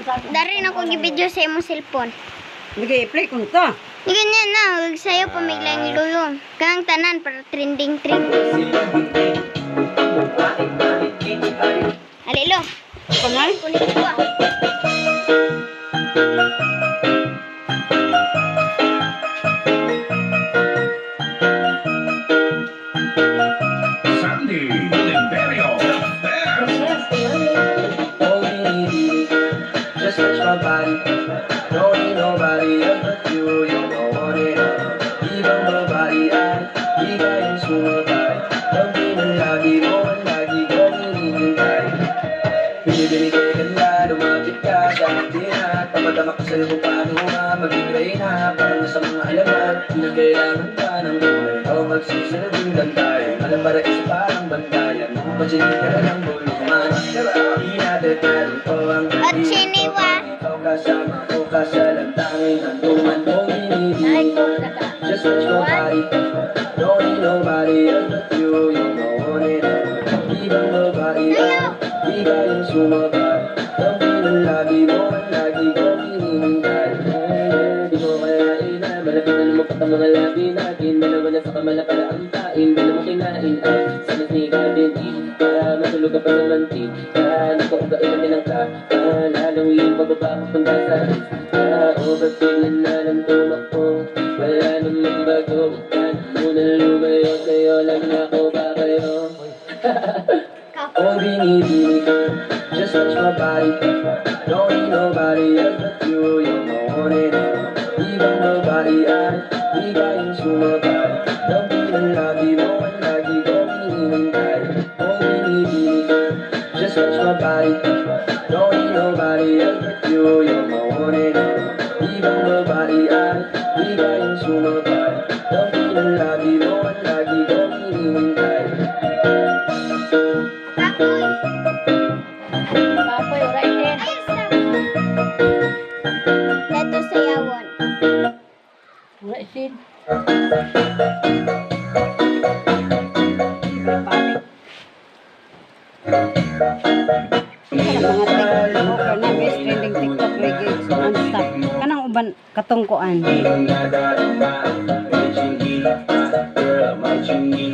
Dari na ko gi-video sa imong cellphone. Nag-i-play ko to. Di ganyan na, huwag sa'yo pamiglang iluyong. Kang tanan para trending. Alilo. Pangal? Kulit ko ah. Sandy Oliverio, the best. Just touch my body. Don't need nobody else but you. You're the one and all. Even my body, di ka yung sumatay. Ang pinalagi mo, ang lagi ko hinihintay. Binibigay ka na, lumapit ka sa akin na. Tamadama ka sa'yo kung paano nga magigray na. Parang sa mga alamat, pinagkailangan ka ng buhay. O magsisilbing bantayan. Alam para isa parang bantayan. Mapachinig ka na ng buluman. Di natin meron ko ang At siniwa. ikaw kasama ko kasalang tanging hantungan mong hinihintay. Just touch my body. Don't need nobody else but you. You're the one and all. Even nobody else. Di ka yung sumabay. Ang pinalagi mo, ang lagi ko hinihintay. Di mo kayain na malapit na lumapit ang mga labi natin. Dalawa na sa kamala para ang tain. Di mo kinain ay sa nasniga din. Para matulog ka pa ng mantik. Nakuugain namin ang ka. Lalong yung pababa papunta sa is. O ba't biglan na lang tumakbo? Wala namang bago. Muna lumayo sa'yo lang ako ba kayo? Oh, binibini ko. Just touch my body. Don't need nobody else but you. You're the one and all. Even nobody di ka yung sumabay. Ang pinalagi mo, ang lagi ko hinihintay. Oh, binibini ko. Just touch my body. Don't need nobody else but you. You're the one and all. Even nobody di ka yung sumabay. Ang pinalagi mo, ang lagi ko hinihintay. Papoy, right there. Leto sa yawon. Right, Sid. Mga TikTok na best trending TikTok legends non-stop. Kanang uban katungkuan. Girl, my chingy,